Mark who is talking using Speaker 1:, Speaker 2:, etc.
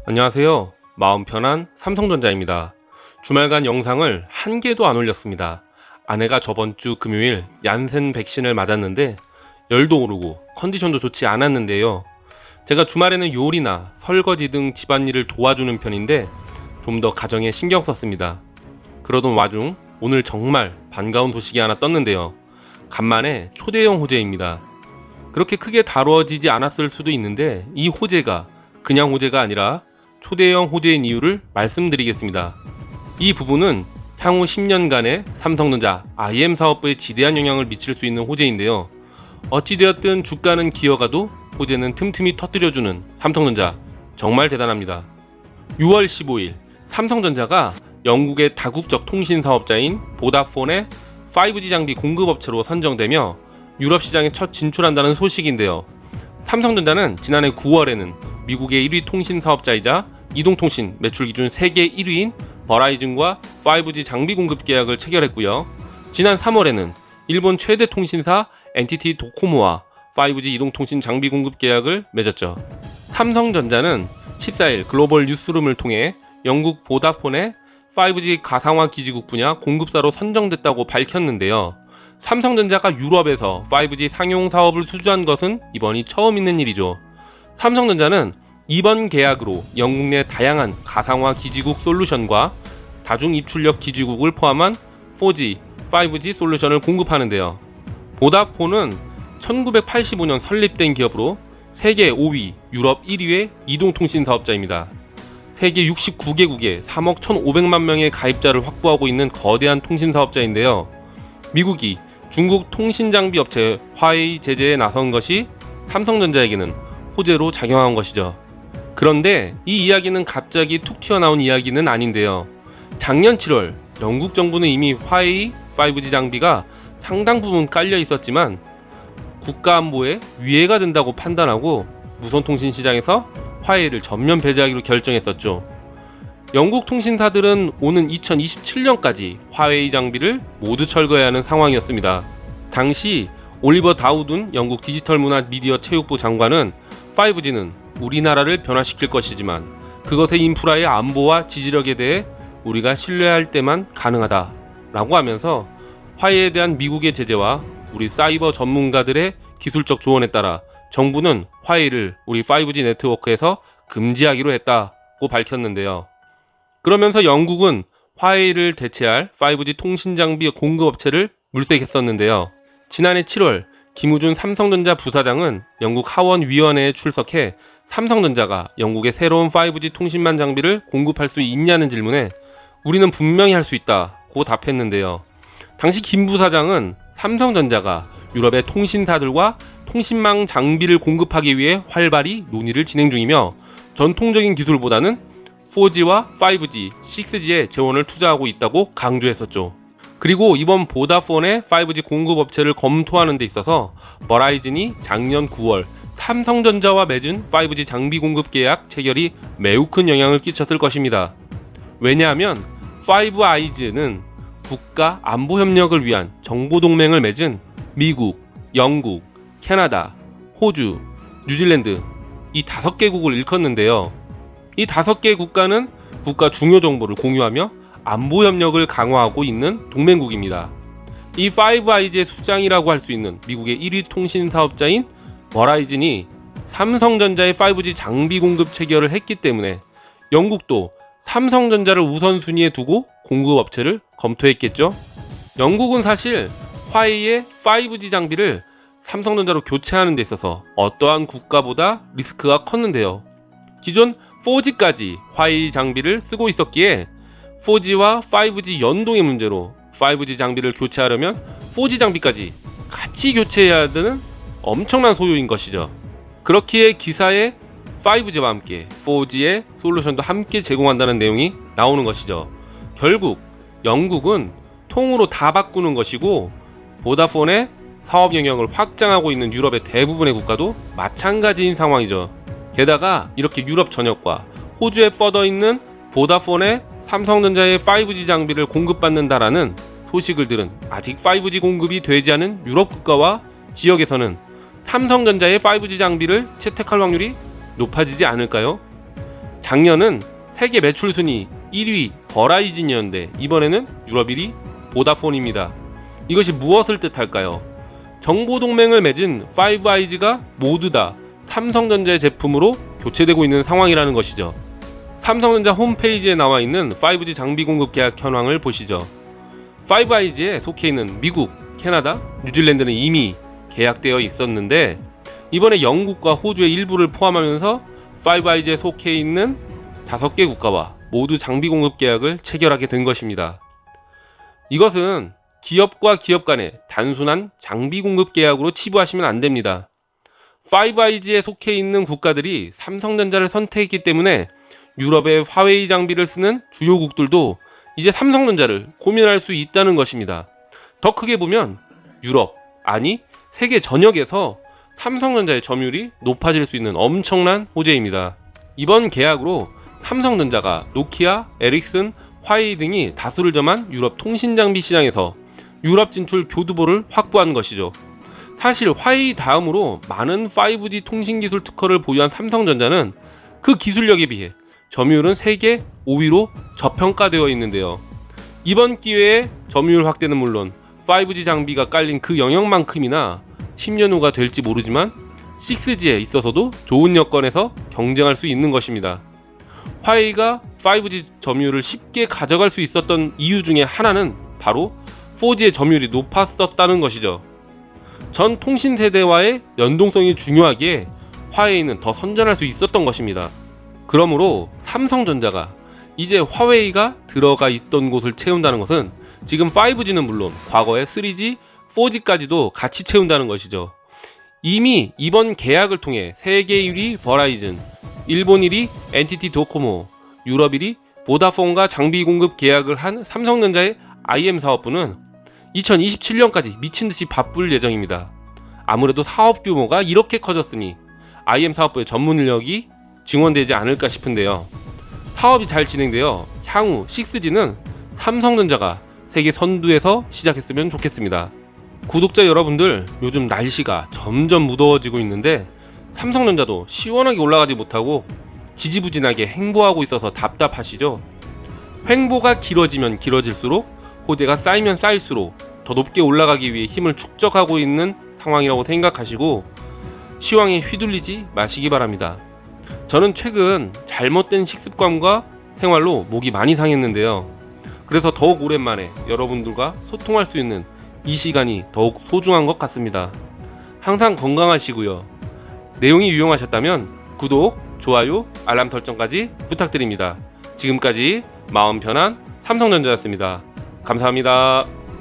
Speaker 1: 안녕하세요. 마음 편한 삼성전자입니다. 주말간 영상을 한 개도 안 올렸습니다. 아내가 저번 주 금요일 얀센 백신을 맞았는데 열도 오르고 컨디션도 좋지 않았는데요. 제가 주말에는 요리나 설거지 등 집안일을 도와주는 편인데 좀 더 가정에 신경 썼습니다. 그러던 와중 오늘 정말 반가운 소식이 하나 떴는데요. 간만에 초대형 호재입니다. 그렇게 크게 다루어지지 않았을 수도 있는데 이 호재가 그냥 호재가 아니라 초대형 호재인 이유를 말씀드리겠습니다. 이 부분은 향후 10년간의 삼성전자 IM 사업부에 지대한 영향을 미칠 수 있는 호재인데요. 어찌되었든 주가는 기어가도 호재는 틈틈이 터뜨려주는 삼성전자, 정말 대단합니다. 6월 15일 삼성전자가 영국의 다국적 통신 사업자인 보다폰의 5G 장비 공급업체로 선정되며 유럽 시장에 첫 진출한다는 소식인데요. 삼성전자는 지난해 9월에는 미국의 1위 통신 사업자이자 이동통신 매출 기준 세계 1위인 버라이즌과 5G 장비 공급 계약을 체결했고요. 지난 3월에는 일본 최대 통신사 NTT 도코모와 5G 이동통신 장비 공급 계약을 맺었죠. 삼성전자는 14일 글로벌 뉴스룸을 통해 영국 보다폰의 5G 가상화 기지국 분야 공급사로 선정됐다고 밝혔는데요. 삼성전자가 유럽에서 5G 상용 사업을 수주한 것은 이번이 처음 있는 일이죠. 삼성전자는 이번 계약으로 영국 내 다양한 가상화 기지국 솔루션과 다중 입출력 기지국을 포함한 4G, 5G 솔루션을 공급하는데요. 보다폰은 1985년 설립된 기업으로 세계 5위, 유럽 1위의 이동통신 사업자입니다. 세계 69개국에 3억 1,500만 명의 가입자를 확보하고 있는 거대한 통신 사업자인데요. 미국이 중국 통신장비 업체 화웨이 제재에 나선 것이 삼성전자에게는 호재로 작용한 것이죠. 그런데 이 이야기는 갑자기 툭 튀어나온 이야기는 아닌데요. 작년 7월 영국 정부는 이미 화웨이 5G 장비가 상당 부분 깔려 있었지만 국가 안보에 위해가 된다고 판단하고 무선통신 시장에서 화웨이를 전면 배제하기로 결정했었죠. 영국 통신사들은 오는 2027년까지 화웨이 장비를 모두 철거해야 하는 상황이었습니다. 당시 올리버 다우든 영국 디지털 문화 미디어 체육부 장관은 5G는 우리나라를 변화시킬 것이지만 그것의 인프라의 안보와 지지력에 대해 우리가 신뢰할 때만 가능하다 라고 하면서 화웨이에 대한 미국의 제재와 우리 사이버 전문가들의 기술적 조언에 따라 정부는 화웨이를 우리 5G 네트워크에서 금지하기로 했다고 밝혔는데요. 그러면서 영국은 화웨이를 대체할 5G 통신 장비 공급업체를 물색했었는데요. 지난해 7월 김우준 삼성전자 부사장은 영국 하원위원회에 출석해 삼성전자가 영국의 새로운 5G 통신망 장비를 공급할 수 있냐는 질문에 우리는 분명히 할 수 있다고 답했는데요. 당시 김 부사장은 삼성전자가 유럽의 통신사들과 통신망 장비를 공급하기 위해 활발히 논의를 진행 중이며 전통적인 기술보다는 4G와 5G, 6G에 재원을 투자하고 있다고 강조했었죠. 그리고 이번 보다폰의 5G 공급업체를 검토하는 데 있어서 버라이즌이 작년 9월 삼성전자와 맺은 5G 장비 공급 계약 체결이 매우 큰 영향을 끼쳤을 것입니다. 왜냐하면 5G는 국가 안보 협력을 위한 정보동맹을 맺은 미국, 영국, 캐나다, 호주, 뉴질랜드 이 5개국을 일컫는데요. 이 5개 국가는 국가 중요 정보를 공유하며 안보 협력을 강화하고 있는 동맹국입니다. 이 5G의 수장이라고 할 수 있는 미국의 1위 통신 사업자인 버라이즌이 삼성전자의 5G 장비 공급 체결을 했기 때문에 영국도 삼성전자를 우선순위에 두고 공급업체를 검토했겠죠. 영국은 사실 화웨이의 5G 장비를 삼성전자로 교체하는 데 있어서 어떠한 국가보다 리스크가 컸는데요. 기존 4G까지 화웨이 장비를 쓰고 있었기에 4G와 5G 연동의 문제로 5G 장비를 교체하려면 4G 장비까지 같이 교체해야 되는 엄청난 소요인 것이죠. 그렇기에 기사에 5G와 함께 4G의 솔루션도 함께 제공한다는 내용이 나오는 것이죠. 결국 영국은 통으로 다 바꾸는 것이고 보다폰의 사업 영역을 확장하고 있는 유럽의 대부분의 국가도 마찬가지인 상황이죠. 게다가 이렇게 유럽 전역과 호주에 뻗어 있는 보다폰의 삼성전자의 5G 장비를 공급받는다라는 소식을 들은 아직 5G 공급이 되지 않은 유럽 국가와 지역에서는 삼성전자의 5G 장비를 채택할 확률이 높아지지 않을까요? 작년은 세계 매출 순위 1위 버라이즌이었는데 이번에는 유럽 1위 보다폰입니다. 이것이 무엇을 뜻할까요? 정보동맹을 맺은 5아이즈가 모두 다 삼성전자의 제품으로 교체되고 있는 상황이라는 것이죠. 삼성전자 홈페이지에 나와 있는 5G 장비 공급 계약 현황을 보시죠. 5아이즈에 속해 있는 미국, 캐나다, 뉴질랜드는 이미 계약되어 있었는데 이번에 영국과 호주의 일부를 포함하면서 5아이즈에 속해 있는 5개 국가와 모두 장비 공급 계약을 체결하게 된 것입니다. 이것은 기업과 기업 간의 단순한 장비 공급 계약으로 치부하시면 안 됩니다. 5아이즈에 속해 있는 국가들이 삼성전자를 선택했기 때문에 유럽의 화웨이 장비를 쓰는 주요국들도 이제 삼성전자를 고민할 수 있다는 것입니다. 더 크게 보면 유럽, 아니 세계 전역에서 삼성전자의 점유율이 높아질 수 있는 엄청난 호재입니다. 이번 계약으로 삼성전자가 노키아, 에릭슨, 화웨이 등이 다수를 점한 유럽 통신장비 시장에서 유럽 진출 교두보를 확보한 것이죠. 사실 화웨이 다음으로 많은 5G 통신기술 특허를 보유한 삼성전자는 그 기술력에 비해 점유율은 세계 5위로 저평가되어 있는데요. 이번 기회에 점유율 확대는 물론 5G 장비가 깔린 그 영역만큼이나 10년 후가 될지 모르지만 6G에 있어서도 좋은 여건에서 경쟁할 수 있는 것입니다. 화웨이가 5G 점유율을 쉽게 가져갈 수 있었던 이유 중에 하나는 바로 4G의 점유율이 높았었다는 것이죠. 전 통신 세대와의 연동성이 중요하기에 화웨이는 더 선전할 수 있었던 것입니다. 그러므로 삼성전자가 이제 화웨이가 들어가 있던 곳을 채운다는 것은 지금 5G는 물론 과거의 3G, 4G까지도 같이 채운다는 것이죠. 이미 이번 계약을 통해 세계 1위 버라이즌, 일본 1위 NTT 도코모, 유럽 1위 보다폰과 장비 공급 계약을 한 삼성전자의 IM 사업부는 2027년까지 미친듯이 바쁠 예정입니다. 아무래도 사업 규모가 이렇게 커졌으니 IM 사업부의 전문 인력이 증원되지 않을까 싶은데요. 사업이 잘 진행되어 향후 6G는 삼성전자가 세계 선두에서 시작했으면 좋겠습니다. 구독자 여러분들, 요즘 날씨가 점점 무더워지고 있는데 삼성전자도 시원하게 올라가지 못하고 지지부진하게 횡보하고 있어서 답답하시죠? 횡보가 길어지면 길어질수록 호재가 쌓이면 쌓일수록 더 높게 올라가기 위해 힘을 축적하고 있는 상황이라고 생각하시고 시황에 휘둘리지 마시기 바랍니다. 저는 최근 잘못된 식습관과 생활로 목이 많이 상했는데요. 그래서 더욱 오랜만에 여러분들과 소통할 수 있는 이 시간이 더욱 소중한 것 같습니다. 항상 건강하시고요. 내용이 유용하셨다면 구독, 좋아요, 알람 설정까지 부탁드립니다. 지금까지 마음 편한 삼성전자였습니다. 감사합니다.